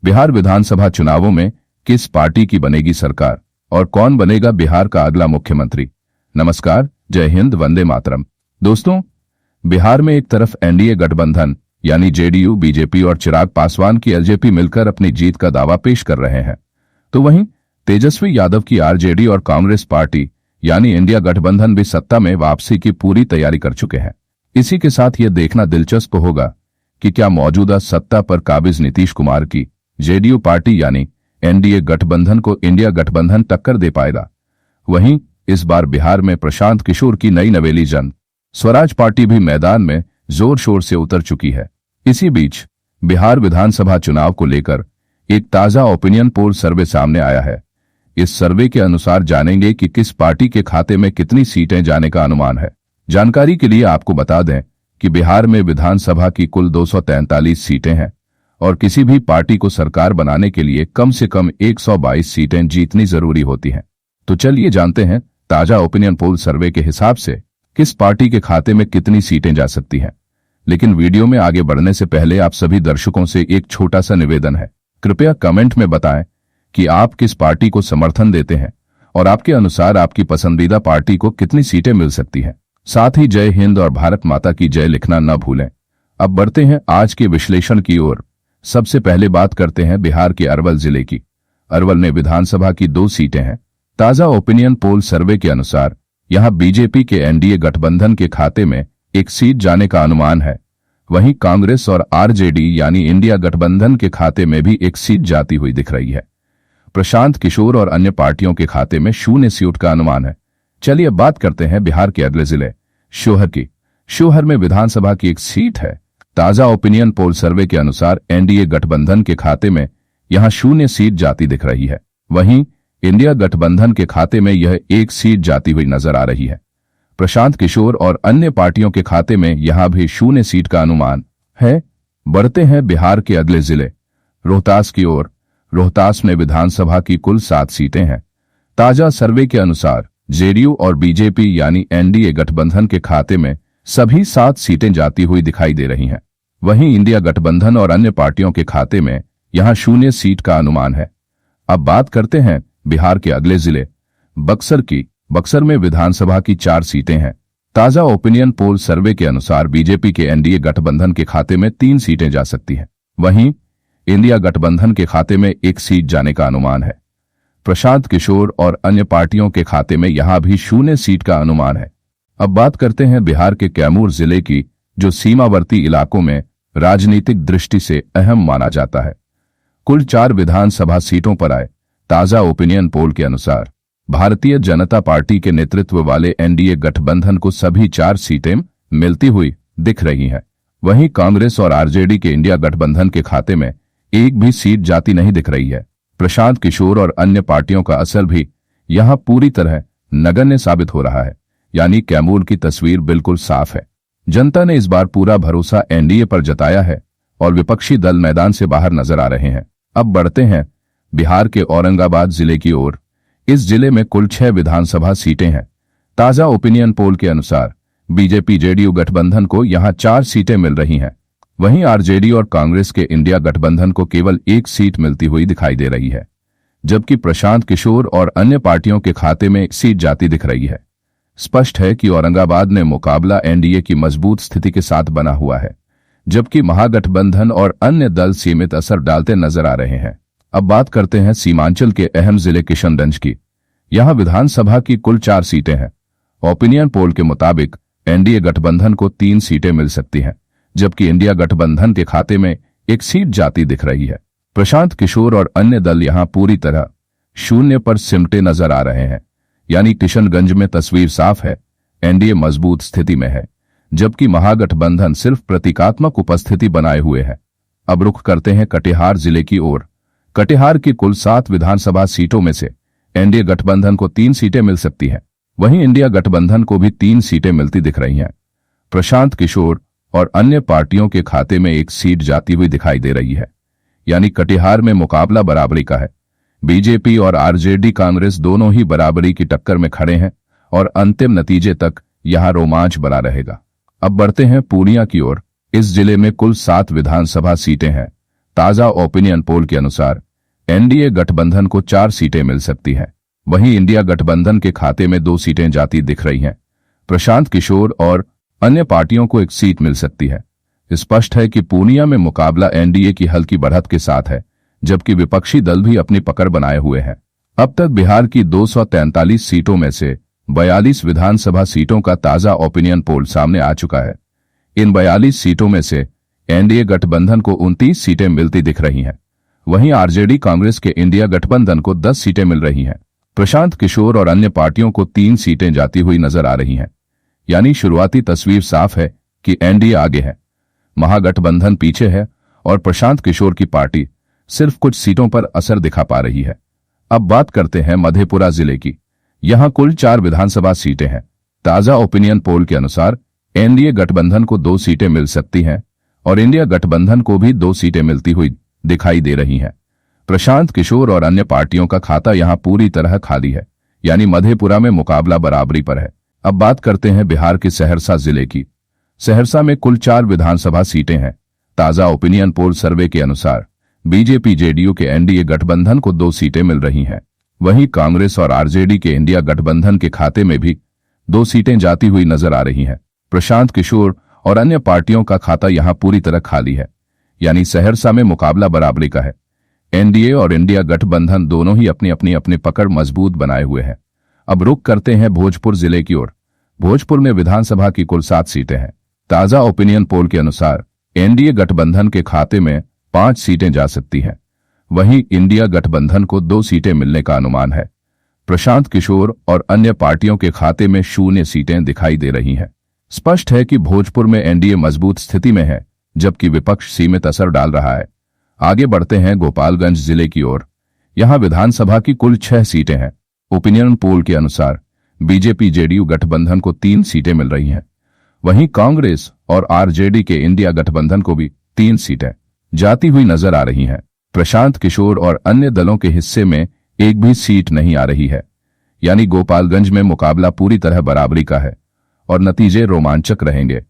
बिहार विधानसभा चुनावों में किस पार्टी की बनेगी सरकार और कौन बनेगा बिहार का अगला मुख्यमंत्री। नमस्कार, जय हिंद, वंदे मातरम। दोस्तों, बिहार में एक तरफ एनडीए गठबंधन यानी जेडीयू, बीजेपी और चिराग पासवान की एलजेपी मिलकर अपनी जीत का दावा पेश कर रहे हैं, तो वहीं तेजस्वी यादव की आरजेडी और कांग्रेस पार्टी यानी इंडिया गठबंधन भी सत्ता में वापसी की पूरी तैयारी कर चुके हैं। इसी के साथ यह देखना दिलचस्प होगा कि क्या मौजूदा सत्ता पर काबिज नीतीश कुमार की जेडीयू पार्टी यानी एनडीए गठबंधन को इंडिया गठबंधन टक्कर दे पाएगा। वहीं इस बार बिहार में प्रशांत किशोर की नई नवेली जन स्वराज पार्टी भी मैदान में जोर शोर से उतर चुकी है। इसी बीच बिहार विधानसभा चुनाव को लेकर एक ताजा ओपिनियन पोल सर्वे सामने आया है। इस सर्वे के अनुसार जानेंगे कि किस पार्टी के खाते में कितनी सीटें जाने का अनुमान है। जानकारी के लिए आपको बता दें कि बिहार में विधानसभा की कुल 243 सीटें हैं और किसी भी पार्टी को सरकार बनाने के लिए कम से कम 122 सीटें जीतनी जरूरी होती हैं। तो चलिए जानते हैं ताजा ओपिनियन पोल सर्वे के हिसाब से किस पार्टी के खाते में कितनी सीटें जा सकती हैं। लेकिन वीडियो में आगे बढ़ने से पहले आप सभी दर्शकों से एक छोटा सा निवेदन है, कृपया कमेंट में बताएं कि आप किस पार्टी को समर्थन देते हैं और आपके अनुसार आपकी पसंदीदा पार्टी को कितनी सीटें मिल सकती हैं। साथ ही जय हिंद और भारत माता की जय लिखना न भूलें। अब बढ़ते हैं आज के विश्लेषण की ओर। सबसे पहले बात करते हैं बिहार के अरवल जिले की। अरवल में विधानसभा की 2 सीटें हैं। ताजा ओपिनियन पोल सर्वे के अनुसार यहां बीजेपी के एनडीए गठबंधन के खाते में 1 सीट जाने का अनुमान है। वहीं कांग्रेस और आरजेडी यानी इंडिया गठबंधन के खाते में भी 1 सीट जाती हुई दिख रही है। प्रशांत किशोर और अन्य पार्टियों के खाते में 0 सीट का अनुमान है। चलिए अब बात करते हैं बिहार के अगले जिले शिवहर की। शिवहर में विधानसभा की 1 सीट है। ताजा ओपिनियन पोल सर्वे के अनुसार एनडीए गठबंधन के खाते में यहां 0 सीट जाती दिख रही है। वहीं इंडिया गठबंधन के खाते में यह 1 सीट जाती हुई नजर आ रही है। प्रशांत किशोर और अन्य पार्टियों के खाते में यहां भी 0 सीट का अनुमान है। बढ़ते हैं बिहार के अगले जिले रोहतास की ओर। रोहतास में विधानसभा की कुल 7 सीटें हैं। ताजा सर्वे के अनुसार जेडीयू और बीजेपी यानी एनडीए गठबंधन के खाते में सभी 7 सीटें जाती हुई दिखाई दे रही हैं। वहीं इंडिया गठबंधन और अन्य पार्टियों के खाते में यहां 0 सीट का अनुमान है। अब बात करते हैं बिहार के अगले जिले बक्सर की। बक्सर में विधानसभा की 4 सीटें हैं। ताजा ओपिनियन पोल सर्वे के अनुसार बीजेपी के एनडीए गठबंधन के खाते में 3 सीटें जा सकती हैं। वहीं इंडिया गठबंधन के खाते में 1 सीट जाने का अनुमान है। प्रशांत किशोर और अन्य पार्टियों के खाते में यहां भी 0 सीट का अनुमान है। अब बात करते हैं बिहार के कैमूर जिले की, जो सीमावर्ती इलाकों में राजनीतिक दृष्टि से अहम माना जाता है। कुल 4 विधानसभा सीटों पर आए ताजा ओपिनियन पोल के अनुसार भारतीय जनता पार्टी के नेतृत्व वाले एनडीए गठबंधन को सभी 4 सीटें मिलती हुई दिख रही हैं। वहीं कांग्रेस और आरजेडी के इंडिया गठबंधन के खाते में 1 भी सीट जाती नहीं दिख रही है। प्रशांत किशोर और अन्य पार्टियों का असर भी यहां पूरी तरह नगण्य साबित हो रहा है। यानी कैमूर की तस्वीर बिल्कुल साफ है। जनता ने इस बार पूरा भरोसा एनडीए पर जताया है और विपक्षी दल मैदान से बाहर नजर आ रहे हैं। अब बढ़ते हैं बिहार के औरंगाबाद जिले की ओर। इस जिले में कुल 6 विधानसभा सीटें हैं। ताजा ओपिनियन पोल के अनुसार बीजेपी जेडीयू गठबंधन को यहां 4 सीटें मिल रही हैं। वहीं आरजेडी और कांग्रेस के इंडिया गठबंधन को केवल 1 सीट मिलती हुई दिखाई दे रही है, जबकि प्रशांत किशोर और अन्य पार्टियों के खाते में 1 सीट जाती दिख रही है। स्पष्ट है कि औरंगाबाद में मुकाबला एनडीए की मजबूत स्थिति के साथ बना हुआ है, जबकि महागठबंधन और अन्य दल सीमित असर डालते नजर आ रहे हैं। अब बात करते हैं सीमांचल के अहम जिले किशनगंज की। यहां विधानसभा की कुल 4 सीटें हैं। ओपिनियन पोल के मुताबिक एनडीए गठबंधन को 3 सीटें मिल सकती हैं, जबकि इंडिया गठबंधन के खाते में 1 सीट जाती दिख रही है। प्रशांत किशोर और अन्य दल यहां पूरी तरह 0 पर सिमटे नजर आ रहे हैं। यानी किशनगंज में तस्वीर साफ है, एनडीए मजबूत स्थिति में है, जबकि महागठबंधन सिर्फ प्रतीकात्मक उपस्थिति बनाए हुए है। अब रुख करते हैं कटिहार जिले की ओर। कटिहार की कुल 7 विधानसभा सीटों में से एनडीए गठबंधन को 3 सीटें मिल सकती हैं। वहीं इंडिया गठबंधन को भी 3 सीटें मिलती दिख रही हैं। प्रशांत किशोर और अन्य पार्टियों के खाते में 1 सीट जाती हुई दिखाई दे रही है। यानी कटिहार में मुकाबला बराबरी का है। बीजेपी और आरजेडी कांग्रेस दोनों ही बराबरी की टक्कर में खड़े हैं और अंतिम नतीजे तक यहां रोमांच बना रहेगा। अब बढ़ते हैं पूर्णिया की ओर। इस जिले में कुल 7 विधानसभा सीटें हैं। ताजा ओपिनियन पोल के अनुसार एनडीए गठबंधन को 4 सीटें मिल सकती हैं। वहीं इंडिया गठबंधन के खाते में 2 सीटें जाती दिख रही हैं। प्रशांत किशोर और अन्य पार्टियों को 1 सीट मिल सकती है। स्पष्ट है कि पूर्णिया में मुकाबला एनडीए की हल्की बढ़त के साथ है, जबकि विपक्षी दल भी अपनी पकड़ बनाए हुए हैं। अब तक बिहार की 243 सीटों में से 42 विधानसभा सीटों का ताजा ओपिनियन पोल सामने आ चुका है। इन 42 सीटों में से एनडीए गठबंधन को 29 सीटें मिलती दिख रही हैं। वहीं आरजेडी कांग्रेस के इंडिया गठबंधन को 10 सीटें मिल रही हैं। प्रशांत किशोर और अन्य पार्टियों को 3 सीटें जाती हुई नजर आ रही हैं। यानी शुरुआती तस्वीर साफ है कि एनडीए आगे है, महागठबंधन पीछे है और प्रशांत किशोर की पार्टी सिर्फ कुछ सीटों पर असर दिखा पा रही है। अब बात करते हैं मधेपुरा जिले की। यहां कुल 4 विधानसभा सीटें हैं। ताजा ओपिनियन पोल के अनुसार एनडीए गठबंधन को 2 सीटें मिल सकती हैं और इंडिया गठबंधन को भी 2 सीटें मिलती हुई दिखाई दे रही हैं। प्रशांत किशोर और अन्य पार्टियों का खाता यहां पूरी तरह खाली है, यानी मधेपुरा में मुकाबला बराबरी पर है। अब बात करते हैं बिहार के सहरसा जिले की। सहरसा में कुल 4 विधानसभा सीटें हैं। ताजा ओपिनियन पोल सर्वे के अनुसार बीजेपी जेडीयू के एनडीए गठबंधन को 2 सीटें मिल रही हैं। वहीं कांग्रेस और आरजेडी के इंडिया गठबंधन के खाते में भी 2 सीटें जाती हुई नजर आ रही हैं। प्रशांत किशोर और अन्य पार्टियों का खाता यहां पूरी तरह खाली है, यानी सहरसा में मुकाबला बराबरी का है। एनडीए और इंडिया गठबंधन दोनों ही अपनी पकड़ मजबूत बनाए हुए हैं। अब रुख करते हैं भोजपुर जिले की ओर। भोजपुर में विधानसभा की कुल 7 सीटें हैं। ताजा ओपिनियन पोल के अनुसार एनडीए गठबंधन के खाते में 5 सीटें जा सकती हैं। वहीं इंडिया गठबंधन को 2 सीटें मिलने का अनुमान है। प्रशांत किशोर और अन्य पार्टियों के खाते में 0 सीटें दिखाई दे रही हैं। स्पष्ट है कि भोजपुर में एनडीए मजबूत स्थिति में है, जबकि विपक्ष सीमित असर डाल रहा है। आगे बढ़ते हैं गोपालगंज जिले की ओर। यहां विधानसभा की कुल 6 सीटें हैं। ओपिनियन पोल के अनुसार बीजेपी जेडीयू गठबंधन को 3 सीटें मिल रही हैं। वहीं कांग्रेस और आरजेडी के इंडिया गठबंधन को भी 3 सीटें जाती हुई नजर आ रही हैं। प्रशांत किशोर और अन्य दलों के हिस्से में एक भी सीट नहीं आ रही है, यानी गोपालगंज में मुकाबला पूरी तरह बराबरी का है और नतीजे रोमांचक रहेंगे।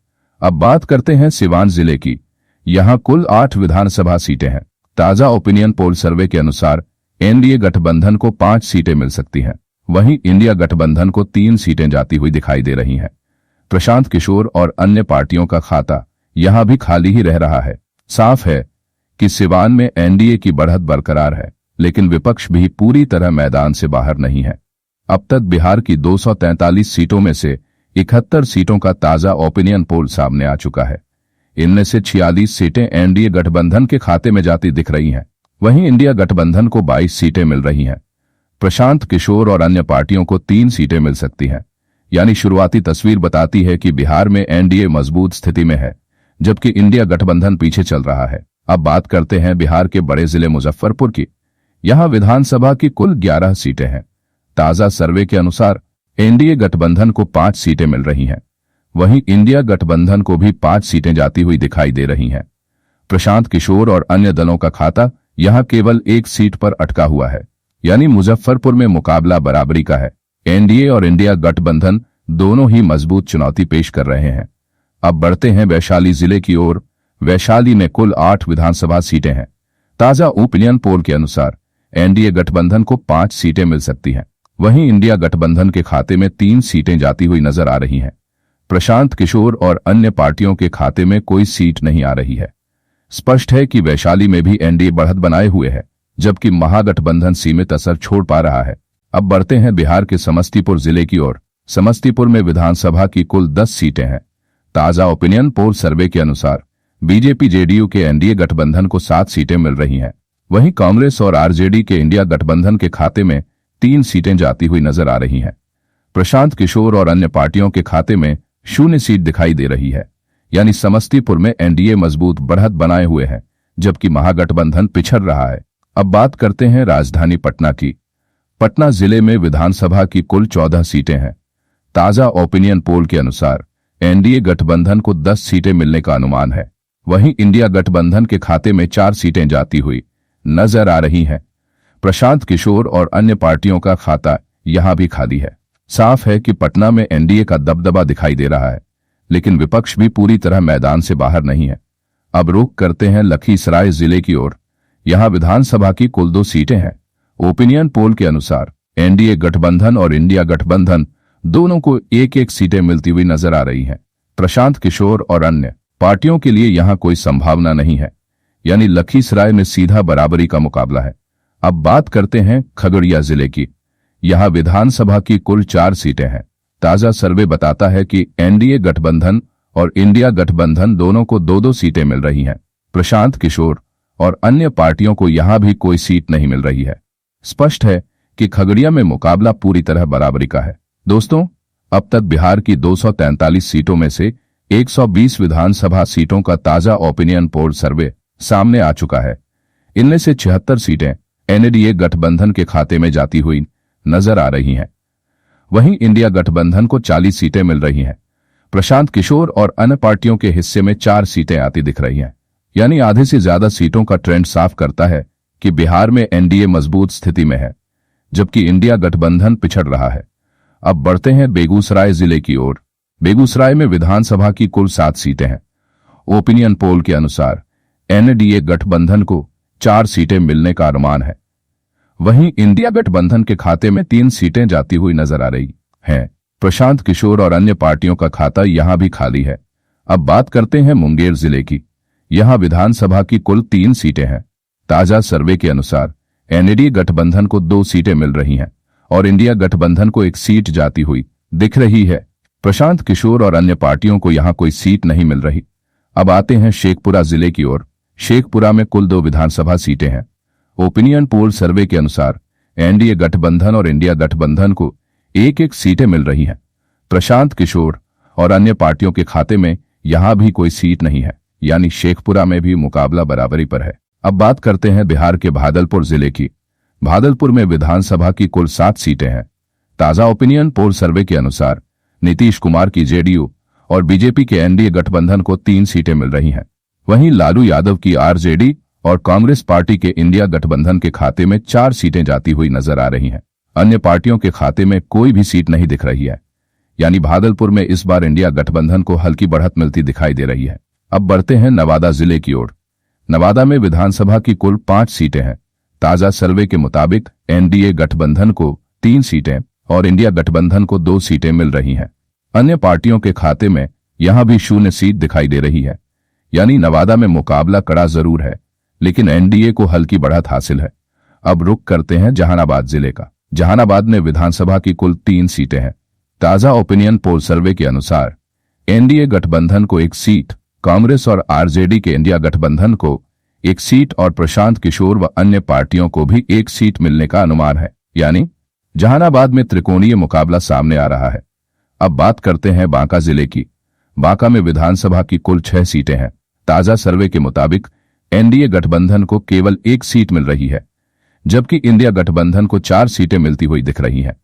अब बात करते हैं सिवान जिले की। यहां कुल 8 विधानसभा सीटें हैं। ताजा ओपिनियन पोल सर्वे के अनुसार एनडीए गठबंधन को 5 सीटें मिल सकती हैं। वहीं इंडिया गठबंधन को 3 सीटें जाती हुई दिखाई दे रही हैं। प्रशांत किशोर और अन्य पार्टियों का खाता यहां भी खाली ही रह रहा है। साफ है कि सिवान में एनडीए की बढ़त बरकरार है, लेकिन विपक्ष भी पूरी तरह मैदान से बाहर नहीं है। अब तक बिहार की 243 सीटों में से 71 सीटों का ताजा ओपिनियन पोल सामने आ चुका है। इनमें से 46 सीटें एनडीए गठबंधन के खाते में जाती दिख रही हैं। वहीं इंडिया गठबंधन को 22 सीटें मिल रही हैं। प्रशांत किशोर और अन्य पार्टियों को 3 सीटें मिल सकती हैं। यानी शुरुआती तस्वीर बताती है कि बिहार में एनडीए मजबूत स्थिति में है, जबकि इंडिया गठबंधन पीछे चल रहा है। अब बात करते हैं बिहार के बड़े जिले मुजफ्फरपुर की। यहां विधानसभा की कुल 11 सीटें हैं। ताजा सर्वे के अनुसार एनडीए गठबंधन को 5 सीटें मिल रही हैं। वहीं इंडिया गठबंधन को भी 5 सीटें जाती हुई दिखाई दे रही हैं। प्रशांत किशोर और अन्य दलों का खाता यहां केवल 1 सीट पर अटका हुआ है, यानी मुजफ्फरपुर में मुकाबला बराबरी का है। एनडीए और इंडिया गठबंधन दोनों ही मजबूत चुनौती पेश कर रहे हैं। अब बढ़ते हैं वैशाली जिले की ओर। वैशाली में कुल 8 विधानसभा सीटें हैं। ताजा ओपिनियन पोल के अनुसार एनडीए गठबंधन को 5 सीटें मिल सकती हैं। वहीं इंडिया गठबंधन के खाते में 3 सीटें जाती हुई नजर आ रही हैं। प्रशांत किशोर और अन्य पार्टियों के खाते में कोई सीट नहीं आ रही है। स्पष्ट है कि वैशाली में भी एनडीए बढ़त बनाए हुए है, जबकि महागठबंधन सीमित असर छोड़ पा रहा है। अब बढ़ते हैं बिहार के समस्तीपुर जिले की ओर। समस्तीपुर में विधानसभा की कुल 10 सीटें हैं। ताजा ओपिनियन पोल सर्वे के अनुसार बीजेपी जेडीयू के एनडीए गठबंधन को 7 सीटें मिल रही हैं। वहीं कांग्रेस और आरजेडी के इंडिया गठबंधन के खाते में 3 सीटें जाती हुई नजर आ रही हैं। प्रशांत किशोर और अन्य पार्टियों के खाते में 0 सीट दिखाई दे रही है, यानी समस्तीपुर में एनडीए मजबूत बढ़त बनाए हुए है, जबकि महागठबंधन पिछड़ रहा है। अब बात करते हैं राजधानी पटना की। पटना जिले में विधानसभा की कुल 14 सीटें हैं। ताजा ओपिनियन पोल के अनुसार एनडीए गठबंधन को 10 सीटें मिलने का अनुमान है। वहीं इंडिया गठबंधन के खाते में 4 सीटें जाती हुई नजर आ रही हैं। प्रशांत किशोर और अन्य पार्टियों का खाता यहां भी खाली है। साफ है कि पटना में एनडीए का दबदबा दिखाई दे रहा है, लेकिन विपक्ष भी पूरी तरह मैदान से बाहर नहीं है। अब रुख करते हैं लखीसराय जिले की ओर। यहां विधानसभा की कुल 2 सीटें हैं। ओपिनियन पोल के अनुसार एनडीए गठबंधन और इंडिया गठबंधन दोनों को एक एक सीटें मिलती हुई नजर आ रही हैं। प्रशांत किशोर और अन्य पार्टियों के लिए यहां कोई संभावना नहीं है, यानी लखीसराय में सीधा बराबरी का मुकाबला है। अब बात करते हैं खगड़िया जिले की। यहां विधानसभा की कुल 4 सीटें हैं। ताजा सर्वे बताता है कि एनडीए गठबंधन और इंडिया गठबंधन दोनों को 2-2 सीटें मिल रही हैं। प्रशांत किशोर और अन्य पार्टियों को यहां भी कोई सीट नहीं मिल रही है। स्पष्ट है कि खगड़िया में मुकाबला पूरी तरह बराबरी का है। दोस्तों, अब तक बिहार की 243 सीटों में से 120 विधानसभा सीटों का ताजा ओपिनियन पोल सर्वे सामने आ चुका है। इनमें से 76 सीटें एनडीए गठबंधन के खाते में जाती हुई नजर आ रही हैं। वहीं इंडिया गठबंधन को 40 सीटें मिल रही हैं। प्रशांत किशोर और अन्य पार्टियों के हिस्से में 4 सीटें आती दिख रही हैं, यानी आधे से ज्यादा सीटों का ट्रेंड साफ करता है कि बिहार में एनडीए मजबूत स्थिति में है, जबकि इंडिया गठबंधन पिछड़ रहा है। अब बढ़ते हैं बेगूसराय जिले की ओर। बेगूसराय में विधानसभा की कुल 7 सीटें हैं। ओपिनियन पोल के अनुसार एनडीए गठबंधन को 4 सीटें मिलने का अनुमान है। वहीं इंडिया गठबंधन के खाते में 3 सीटें जाती हुई नजर आ रही हैं। प्रशांत किशोर और अन्य पार्टियों का खाता यहां भी खाली है। अब बात करते हैं मुंगेर जिले की। यहां विधानसभा की कुल 3 सीटें हैं। ताजा सर्वे के अनुसार एनडीए गठबंधन को 2 सीटें मिल रही हैं और इंडिया गठबंधन को 1 सीट जाती हुई दिख रही है। प्रशांत किशोर और अन्य पार्टियों को यहां कोई सीट नहीं मिल रही। अब आते हैं शेखपुरा जिले की ओर। शेखपुरा में कुल 2 विधानसभा सीटें हैं। ओपिनियन पोल सर्वे के अनुसार एनडीए गठबंधन और इंडिया गठबंधन को 1-1 सीटें मिल रही हैं। प्रशांत किशोर और अन्य पार्टियों के खाते में यहां भी कोई सीट नहीं है, यानी शेखपुरा में भी मुकाबला बराबरी पर है। अब बात करते हैं बिहार के भागलपुर जिले की। भागलपुर में विधानसभा की कुल 7 सीटें हैं। ताजा ओपिनियन पोल सर्वे के अनुसार नीतीश कुमार की जेडीयू और बीजेपी के एनडीए गठबंधन को 3 सीटें मिल रही हैं। वहीं लालू यादव की आरजेडी और कांग्रेस पार्टी के इंडिया गठबंधन के खाते में 4 सीटें जाती हुई नजर आ रही हैं। अन्य पार्टियों के खाते में कोई भी सीट नहीं दिख रही है, यानी भागलपुर में इस बार इंडिया गठबंधन को हल्की बढ़त मिलती दिखाई दे रही है। अब बढ़ते हैं नवादा जिले की ओर। नवादा में विधानसभा की कुल 5 सीटें हैं। ताजा सर्वे के मुताबिक एनडीए गठबंधन को 3 सीटें और इंडिया गठबंधन को 2 सीटें मिल रही हैं। अन्य पार्टियों के खाते में यहां भी 0 सीट दिखाई दे रही है, यानी नवादा में मुकाबला कड़ा जरूर है, लेकिन एनडीए को हल्की बढ़त हासिल है। अब रुख करते हैं जहानाबाद जिले का। जहानाबाद में विधानसभा की कुल 3 सीटें हैं। ताजा ओपिनियन पोल सर्वे के अनुसार एनडीए गठबंधन को 1 सीट, कांग्रेस और आरजेडी के इंडिया गठबंधन को 1 सीट और प्रशांत किशोर व अन्य पार्टियों को भी 1 सीट मिलने का अनुमान है, यानी जहानाबाद में त्रिकोणीय मुकाबला सामने आ रहा है। अब बात करते हैं बांका जिले की। बांका में विधानसभा की कुल 6 सीटें हैं। ताजा सर्वे के मुताबिक एनडीए गठबंधन को केवल 1 सीट मिल रही है, जबकि इंडिया गठबंधन को 4 सीटें मिलती हुई दिख रही हैं।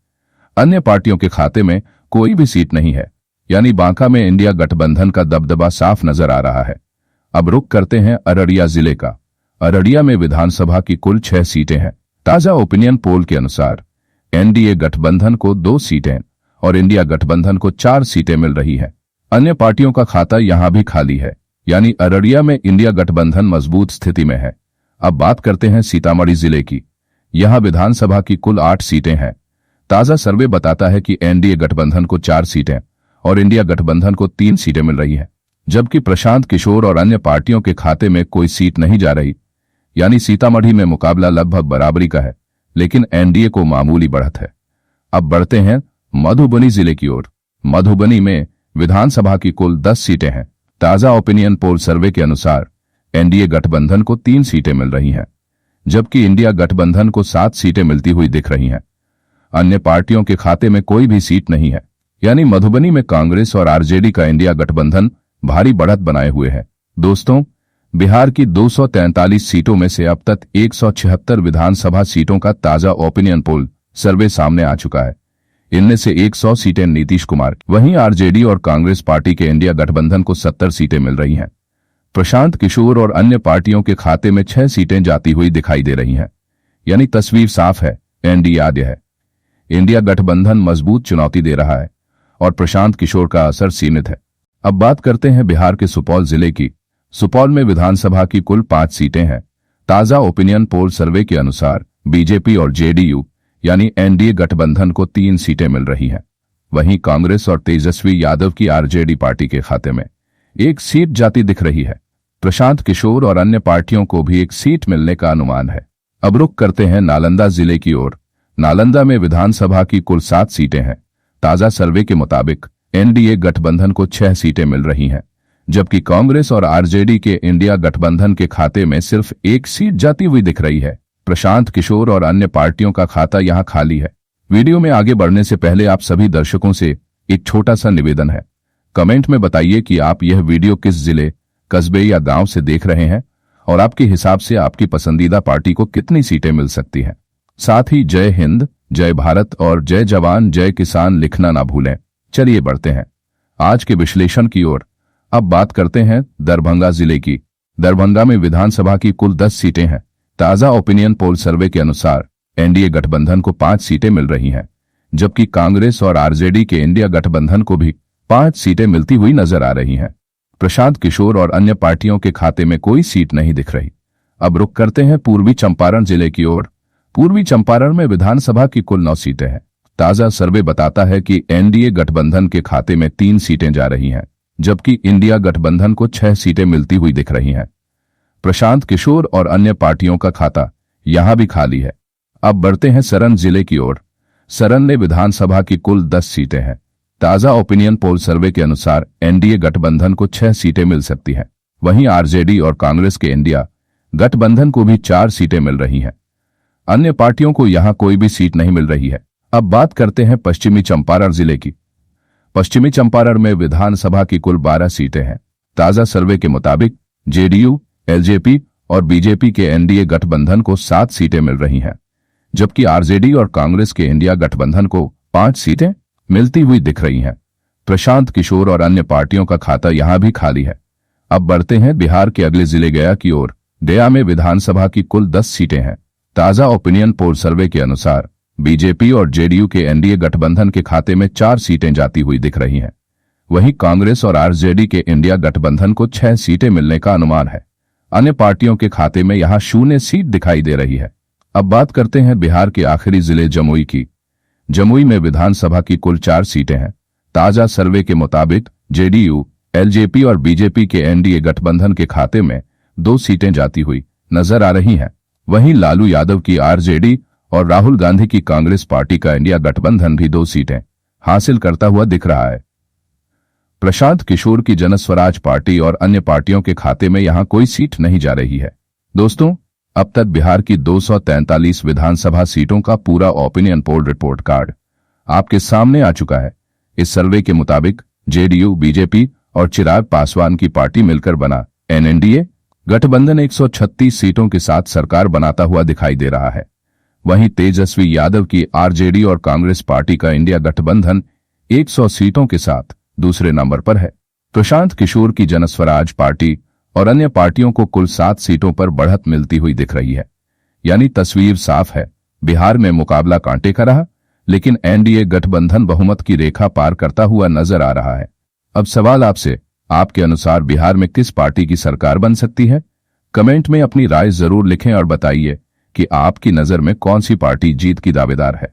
अन्य पार्टियों के खाते में कोई भी सीट नहीं है, यानी बांका में इंडिया गठबंधन का दबदबा साफ नजर आ रहा है। अब रुख करते हैं अररिया जिले का। अररिया में विधानसभा की कुल 6 सीटें हैं। ताजा ओपिनियन पोल के अनुसार एनडीए गठबंधन को 2 सीटें और इंडिया गठबंधन को 4 सीटें मिल रही हैं। अन्य पार्टियों का खाता यहां भी खाली है, यानी अररिया में इंडिया गठबंधन मजबूत स्थिति में है। अब बात करते हैं सीतामढ़ी जिले की। यहां विधानसभा की कुल 8 सीटें हैं। ताजा सर्वे बताता है कि एनडीए गठबंधन को 4 सीटें और इंडिया गठबंधन को 3 सीटें मिल रही हैं, जबकि प्रशांत किशोर और अन्य पार्टियों के खाते में कोई सीट नहीं जा रही, यानी सीतामढ़ी में मुकाबला लगभग बराबरी का है, लेकिन एनडीए को मामूली बढ़त है। अब बढ़ते हैं मधुबनी जिले की ओर। मधुबनी में विधानसभा की कुल 10 सीटें हैं। ताजा ओपिनियन पोल सर्वे के अनुसार एनडीए गठबंधन को 3 सीटें मिल रही हैं, जबकि इंडिया गठबंधन को 7 सीटें मिलती हुई दिख रही हैं। अन्य पार्टियों के खाते में कोई भी सीट नहीं है, यानी मधुबनी में कांग्रेस और आरजेडी का इंडिया गठबंधन भारी बढ़त बनाए हुए है। दोस्तों, बिहार की 243 सीटों में से अब तक 176 विधानसभा सीटों का ताजा ओपिनियन पोल सर्वे सामने आ चुका है। इनमें से 100 सीटें नीतीश कुमार, वहीं आरजेडी और कांग्रेस पार्टी के इंडिया गठबंधन को 70 सीटें मिल रही हैं। प्रशांत किशोर और अन्य पार्टियों के खाते में 6 सीटें जाती हुई दिखाई दे रही हैं, यानी तस्वीर साफ है, एनडीए आगे है। इंडिया गठबंधन मजबूत चुनौती दे रहा है और प्रशांत किशोर का असर सीमित है। अब बात करते हैं बिहार के सुपौल जिले की। सुपौल में विधानसभा की कुल 5 सीटें हैं। ताजा ओपिनियन पोल सर्वे के अनुसार बीजेपी और जेडीयू यानी एनडीए गठबंधन को 3 सीटें मिल रही हैं। वहीं कांग्रेस और तेजस्वी यादव की आरजेडी पार्टी के खाते में 1 सीट जाती दिख रही है। प्रशांत किशोर और अन्य पार्टियों को भी 1 सीट मिलने का अनुमान है। अब रुख करते हैं नालंदा जिले की ओर। नालंदा में विधानसभा की कुल 7 सीटें हैं। ताजा सर्वे के मुताबिक एनडीए गठबंधन को 6 सीटें मिल रही हैं, जबकि कांग्रेस और आरजेडी के इंडिया गठबंधन के खाते में सिर्फ 1 सीट जाती हुई दिख रही है। प्रशांत किशोर और अन्य पार्टियों का खाता यहां खाली है। वीडियो में आगे बढ़ने से पहले आप सभी दर्शकों से एक छोटा सा निवेदन है। कमेंट में बताइए कि आप यह वीडियो किस जिले, कस्बे या गांव से देख रहे हैं और आपके हिसाब से आपकी पसंदीदा पार्टी को कितनी सीटें मिल सकती हैं। साथ ही जय हिंद, जय भारत और जय जवान जय किसान लिखना ना भूलें। चलिए बढ़ते हैं आज के विश्लेषण की ओर। अब बात करते हैं दरभंगा जिले की। दरभंगा में विधानसभा की कुल 10 सीटें हैं। ताजा ओपिनियन पोल सर्वे के अनुसार एनडीए गठबंधन को 5 सीटें मिल रही हैं, जबकि कांग्रेस और आरजेडी के इंडिया गठबंधन को भी 5 सीटें मिलती हुई नजर आ रही हैं। प्रशांत किशोर और अन्य पार्टियों के खाते में कोई सीट नहीं दिख रही। अब रुख करते हैं पूर्वी चंपारण जिले की ओर। पूर्वी चंपारण में विधानसभा की कुल 9 सीटें हैं। ताजा सर्वे बताता है कि एनडीए गठबंधन के खाते में 3 सीटें जा रही हैं, जबकि इंडिया गठबंधन को 6 सीटें मिलती हुई दिख रही हैं। प्रशांत किशोर और अन्य पार्टियों का खाता यहां भी खाली है। अब बढ़ते हैं सरन जिले की ओर। सरन में विधानसभा की कुल 10 सीटें हैं। ताजा ओपिनियन पोल सर्वे के अनुसार एनडीए गठबंधन को 6 सीटें मिल सकती हैं। वहीं आरजेडी और कांग्रेस के इंडिया गठबंधन को भी 4 सीटें मिल रही हैं। अन्य पार्टियों को यहां कोई भी सीट नहीं मिल रही है। अब बात करते हैं पश्चिमी चंपारण जिले की। पश्चिमी चंपारण में विधानसभा की कुल 12 सीटें हैं। ताजा सर्वे के मुताबिक जेडीयू, एलजेपी और बीजेपी के एनडीए गठबंधन को 7 सीटें मिल रही हैं, जबकि आरजेडी और कांग्रेस के इंडिया गठबंधन को 5 सीटें मिलती हुई दिख रही हैं। प्रशांत किशोर और अन्य पार्टियों का खाता यहां भी खाली है। अब बढ़ते हैं बिहार के अगले जिले गया की ओर। गया में विधानसभा की कुल 10 सीटें हैं। ताजा ओपिनियन पोल सर्वे के अनुसार बीजेपी और जेडीयू के एनडीए गठबंधन के खाते में 4 सीटें जाती हुई दिख रही हैं। वहीं कांग्रेस और आरजेडी के इंडिया गठबंधन को 6 सीटें मिलने का अनुमान है। अन्य पार्टियों के खाते में यहां 0 सीट दिखाई दे रही है। अब बात करते हैं बिहार के आखिरी जिले जमुई की। जमुई में विधानसभा की कुल 4 सीटें हैं। ताजा सर्वे के मुताबिक जेडीयू, एलजेपी और बीजेपी के एनडीए गठबंधन के खाते में 2 सीटें जाती हुई नजर आ रही हैं। वहीं लालू यादव की आरजेडी और राहुल गांधी की कांग्रेस पार्टी का इंडिया गठबंधन भी 2 सीटें हासिल करता हुआ दिख रहा है। प्रशांत किशोर की जनस्वराज पार्टी और अन्य पार्टियों के खाते में यहां कोई सीट नहीं जा रही है। दोस्तों, अब तक बिहार की 243 विधानसभा सीटों का पूरा ओपिनियन पोल रिपोर्ट कार्ड आपके सामने आ चुका है। इस सर्वे के मुताबिक जेडीयू, बीजेपी और चिराग पासवान की पार्टी मिलकर बना एनडीए गठबंधन 136 सीटों के साथ सरकार बनाता हुआ दिखाई दे रहा है। वहीं तेजस्वी यादव की आरजेडी और कांग्रेस पार्टी का इंडिया गठबंधन 100 सीटों के साथ दूसरे नंबर पर है। प्रशांत किशोर की जनस्वराज पार्टी और अन्य पार्टियों को कुल 7 सीटों पर बढ़त मिलती हुई दिख रही है। यानी तस्वीर साफ है, बिहार में मुकाबला कांटे का रहा, लेकिन एनडीए गठबंधन बहुमत की रेखा पार करता हुआ नजर आ रहा है। अब सवाल आपसे, आपके अनुसार बिहार में किस पार्टी की सरकार बन सकती है? कमेंट में अपनी राय जरूर लिखें और बताइए कि आपकी नजर में कौन सी पार्टी जीत की दावेदार है।